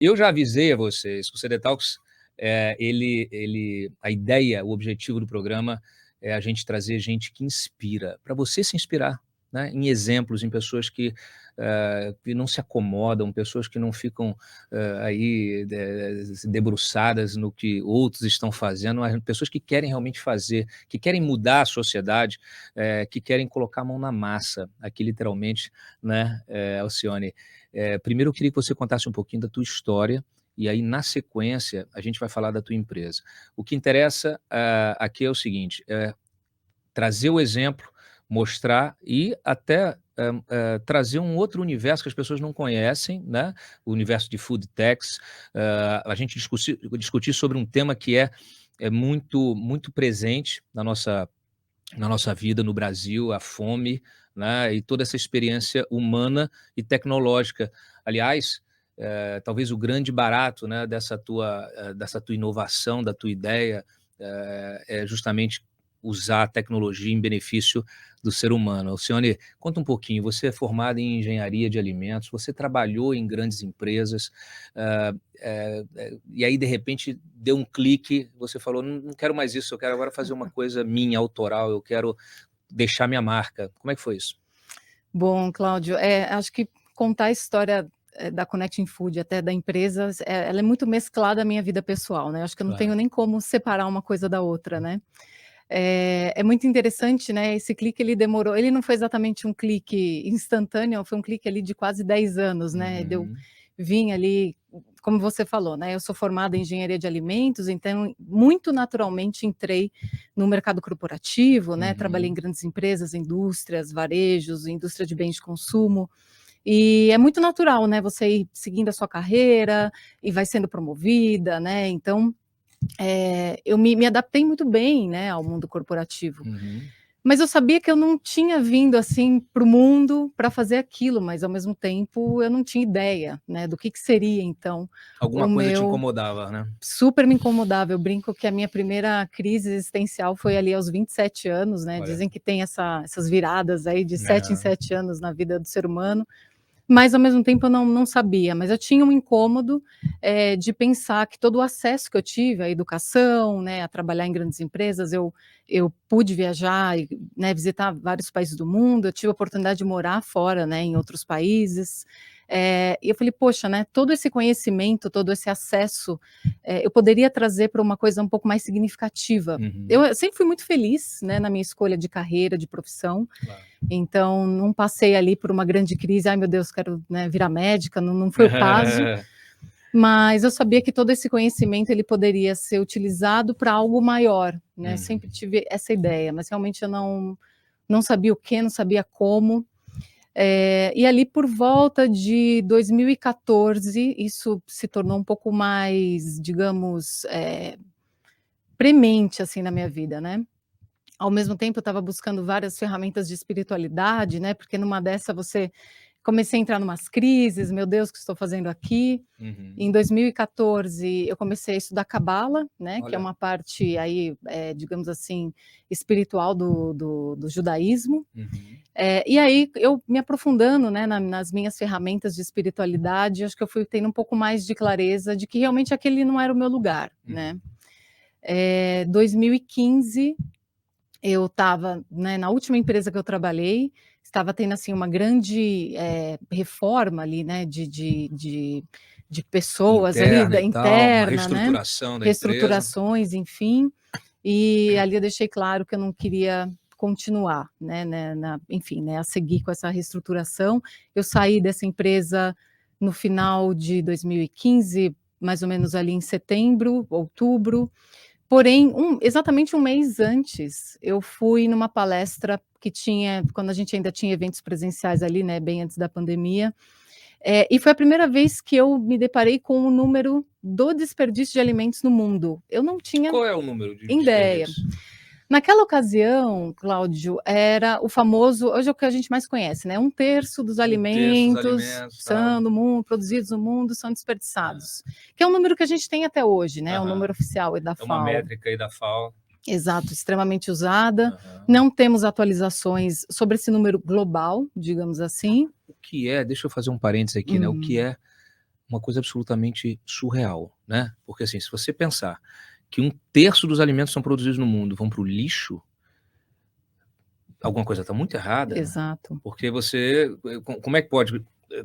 Eu já avisei a vocês que o CD Talks, a ideia, o objetivo do programa é a gente trazer gente que inspira, para você se inspirar, né, em exemplos, em pessoas que não se acomodam, pessoas que não ficam aí debruçadas no que outros estão fazendo, mas pessoas que querem realmente fazer, que querem mudar a sociedade, que querem colocar a mão na massa, aqui literalmente, né, Alcione. Primeiro eu queria que você contasse um pouquinho da tua história, e aí, na sequência, a gente vai falar da tua empresa. O que interessa aqui é o seguinte, trazer o exemplo, mostrar e até trazer um outro universo que as pessoas não conhecem, né? O universo de food techs, a gente discutir sobre um tema que é muito, muito presente na nossa vida no Brasil, a fome, né, e toda essa experiência humana e tecnológica. Aliás, talvez o grande barato, né, dessa tua inovação, da tua ideia, é justamente usar a tecnologia em benefício do ser humano. Alcione, conta um pouquinho, você é formada em engenharia de alimentos, você trabalhou em grandes empresas, e aí, de repente, deu um clique, você falou, não quero mais isso, eu quero agora fazer uma coisa minha, autoral, eu quero deixar minha marca. Como é que foi isso? Bom, Cláudio, acho que contar a história da Connecting Food, até da empresa, ela é muito mesclada à minha vida pessoal, né? Acho que eu não tenho nem como separar uma coisa da outra, né? É muito interessante, né? Esse clique ele demorou, ele não foi exatamente um clique instantâneo, foi um clique ali de quase 10 anos, né? Eu vim ali, como você falou, né? Eu sou formada em engenharia de alimentos, então muito naturalmente entrei no mercado corporativo, né? Trabalhei em grandes empresas, indústrias, varejos, indústria de bens de consumo. E é muito natural, né? Você ir seguindo a sua carreira e vai sendo promovida, né? Então eu me adaptei muito bem, né, ao mundo corporativo. Mas eu sabia que eu não tinha vindo assim para o mundo para fazer aquilo, mas ao mesmo tempo eu não tinha ideia, né, do que seria então Alguma coisa te incomodava, né? Super me incomodava. Eu brinco que a minha primeira crise existencial foi ali aos 27 anos, né? Olha. Dizem que tem essas viradas aí de 7 em 7 anos na vida do ser humano. Mas, ao mesmo tempo, eu não sabia, mas eu tinha um incômodo de pensar que todo o acesso que eu tive à educação, né, a trabalhar em grandes empresas, eu pude viajar e, né, visitar vários países do mundo, eu tive a oportunidade de morar fora, né, em outros países, e eu falei, poxa, né, todo esse conhecimento, todo esse acesso, eu poderia trazer para uma coisa um pouco mais significativa. Eu sempre fui muito feliz, né, na minha escolha de carreira, de profissão, então não passei ali por uma grande crise, ai meu Deus, quero, né, virar médica, não foi o caso, mas eu sabia que todo esse conhecimento ele poderia ser utilizado para algo maior, né, sempre tive essa ideia, mas realmente eu não sabia o que, não sabia como, e ali por volta de 2014, isso se tornou um pouco mais, digamos, premente assim na minha vida, né. Ao mesmo tempo eu estava buscando várias ferramentas de espiritualidade, né, porque numa dessa comecei a entrar numas crises, meu Deus, o que estou fazendo aqui? Em 2014 eu comecei a estudar cabala, né, que é uma parte aí, digamos assim, espiritual do judaísmo. E aí eu me aprofundando, né, nas minhas ferramentas de espiritualidade, acho que eu fui tendo um pouco mais de clareza de que realmente aquele não era o meu lugar, né. 2015 eu estava, né, na última empresa que eu trabalhei, estava tendo assim uma grande reforma ali, né, de pessoas ali Interna da e tal, uma interna, né, reestruturação da empresa. reestruturações, enfim, e ali eu deixei claro que eu não queria continuar, né, enfim, né, a seguir com essa reestruturação. Eu saí dessa empresa no final de 2015, mais ou menos ali em setembro, outubro. Porém, exatamente um mês antes, eu fui numa palestra que tinha, quando a gente ainda tinha eventos presenciais ali, né, bem antes da pandemia, e foi a primeira vez que eu me deparei com o número do desperdício de alimentos no mundo. Eu não tinha Qual é o número de ideia. desperdício? Naquela ocasião, Cláudio, era o famoso, hoje é o que a gente mais conhece, né, 1/3 dos alimentos no mundo, produzidos no mundo são desperdiçados, que é um número que a gente tem até hoje, né, o número oficial da FAO. É uma métrica aí da FAO. Exato, extremamente usada, não temos atualizações sobre esse número global, digamos assim. O que deixa eu fazer um parênteses aqui, né, o que é uma coisa absolutamente surreal, né? Porque assim, se você pensar que 1/3 dos alimentos que são produzidos no mundo vão para o lixo, alguma coisa está muito errada, né? Exato. Porque você, como é que pode,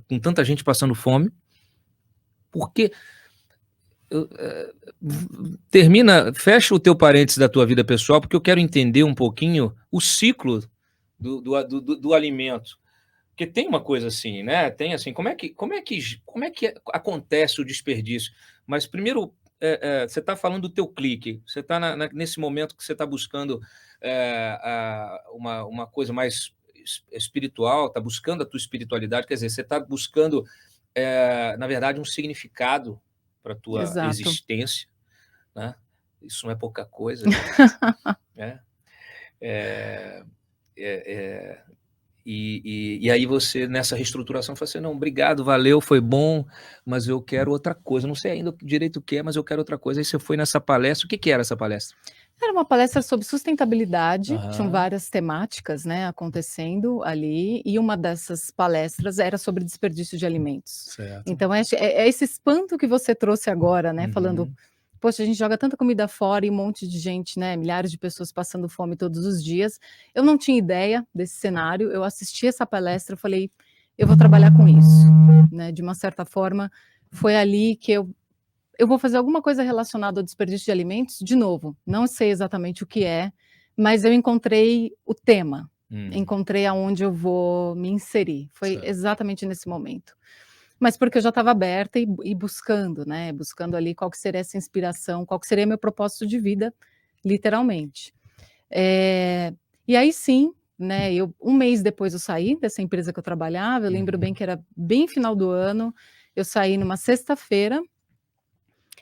com tanta gente passando fome, porque termina, fecha o teu parênteses da tua vida pessoal, porque eu quero entender um pouquinho o ciclo do alimento. Porque tem uma coisa assim, né? Tem assim, como é que acontece o desperdício? Mas primeiro, você está falando do teu clique, você está nesse momento que você está buscando uma coisa mais espiritual, está buscando a tua espiritualidade, quer dizer, você está buscando, na verdade, um significado para a tua Exato. existência, né? Isso não é pouca coisa, né? É, é, e aí você, nessa reestruturação, fala assim, não, obrigado, valeu, foi bom, mas eu quero outra coisa, não sei ainda direito o que é, mas eu quero outra coisa. Aí você foi nessa palestra, o que era essa palestra? Era uma palestra sobre sustentabilidade, tinham Aham, várias temáticas, né, acontecendo ali, e uma dessas palestras era sobre desperdício de alimentos. certo. Então é esse espanto que você trouxe agora, né, falando: Uhum, "Poxa, a gente joga tanta comida fora e um monte de gente, né, milhares de pessoas passando fome todos os dias". Eu não tinha ideia desse cenário, eu assisti essa palestra, eu falei: "Eu vou trabalhar com isso", né, de uma certa forma, foi ali que eu vou fazer alguma coisa relacionada ao desperdício de alimentos, de novo, não sei exatamente o que é, mas eu encontrei o tema, hum, encontrei aonde eu vou me inserir, foi certo. exatamente nesse momento. Mas porque eu já estava aberta e buscando, né, buscando ali qual que seria essa inspiração, qual que seria meu propósito de vida, literalmente. Eh, e aí sim, né, eu um mês depois eu saí dessa empresa que eu trabalhava, eu lembro bem Uhum. que era bem final do ano, eu saí numa sexta-feira,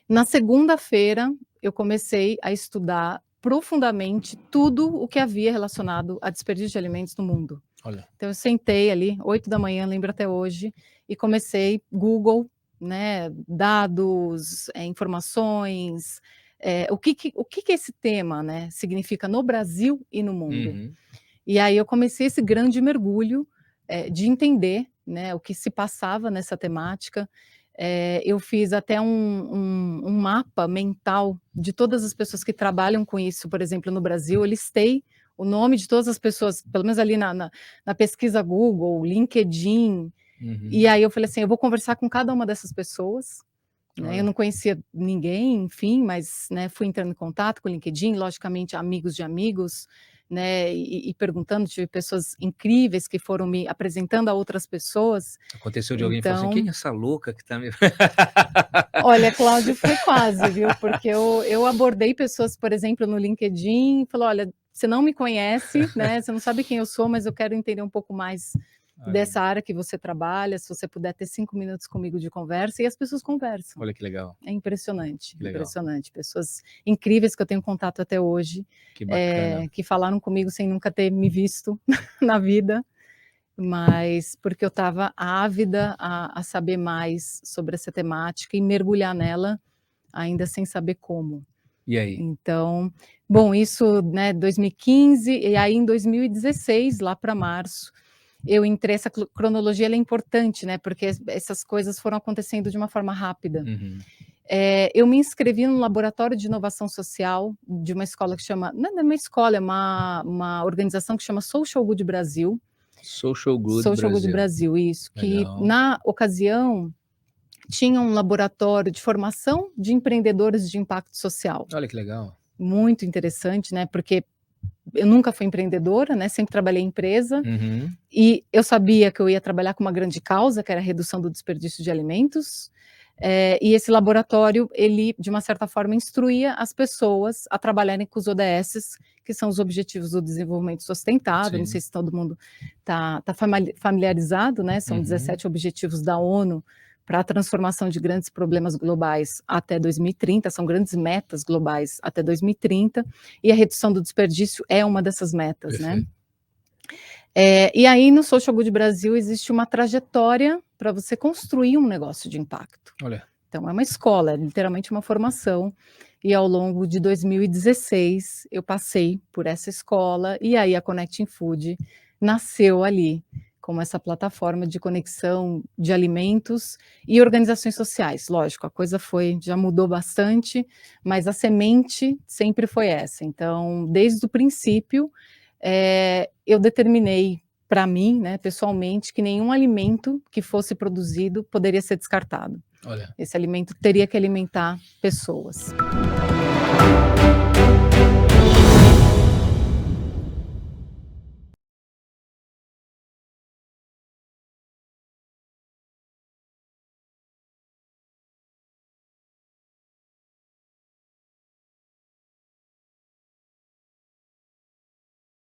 na segunda-feira, eu comecei a estudar profundamente tudo o que havia relacionado a desperdício de alimentos no mundo. Olha, Então eu sentei ali, 8 da manhã, lembro até hoje, e comecei Google, né, dados, informações, o que que esse tema, né, significa no Brasil e no mundo. uhum, E aí eu comecei esse grande mergulho, de entender, né, o que se passava nessa temática. Eu fiz até um mapa mental de todas as pessoas que trabalham com isso, por exemplo, no Brasil, eu listei o nome de todas as pessoas, pelo menos ali na pesquisa Google, LinkedIn, e uhum. aí eu falei assim: "Eu vou conversar com cada uma dessas pessoas", né, eu Olha, não conhecia ninguém, enfim, mas, né, fui entrando em contato com o LinkedIn, logicamente amigos de amigos, né, e perguntando, tive pessoas incríveis que foram me apresentando a outras pessoas, aconteceu de alguém falar assim: "Quem então é essa louca que tá me" olha, Cláudio, foi quase, viu, porque eu abordei pessoas, por exemplo, no LinkedIn, e falou: "Olha, você não me conhece, né, você não sabe quem eu sou, mas eu quero entender um pouco mais Olha, dessa área que você trabalha, se você puder ter 5 minutos comigo de conversa", e as pessoas conversam. olha que legal, É impressionante, que legal, impressionante. Pessoas incríveis que eu tenho contato até hoje, que bacana. que falaram comigo sem nunca ter me visto na vida, mas porque eu estava ávida a saber mais sobre essa temática e mergulhar nela, ainda sem saber como. E aí? Então, bom, isso, né, 2015, e aí em 2016, lá para março, eu entrei, essa cronologia ela é importante, né, porque essas coisas foram acontecendo de uma forma rápida. Uhum. Eu me inscrevi num laboratório de inovação social de uma escola que chama, não é uma escola, é uma organização que chama Social Good Brasil, Social Good Social Good Brasil, Brasil, isso, que legal. na ocasião tinha um laboratório de formação de empreendedores de impacto social. Olha que legal. Muito interessante, né, porque eu nunca fui empreendedora, né, sempre trabalhei em empresa, Uhum. e eu sabia que eu ia trabalhar com uma grande causa, que era a redução do desperdício de alimentos, e esse laboratório, ele, de uma certa forma, instruía as pessoas a trabalharem com os ODSs, que são os Objetivos do Desenvolvimento Sustentável, não sei Sim. se todo mundo está familiarizado, né, são Uhum. 17 objetivos da ONU para a transformação de grandes problemas globais até 2030, são grandes metas globais até 2030, e a redução do desperdício é uma dessas metas, né. Perfeito. E aí no Social Good Brasil existe uma trajetória para você construir um negócio de impacto. Olha, Então é uma escola, é literalmente uma formação, e ao longo de 2016 eu passei por essa escola, e aí a Connecting Food nasceu ali, como essa plataforma de conexão de alimentos e organizações sociais. Lógico, a coisa já mudou bastante, mas a semente sempre foi essa. Então, desde o princípio, eu determinei para mim, né, pessoalmente, que nenhum alimento que fosse produzido poderia ser descartado. Olha. Esse alimento teria que alimentar pessoas.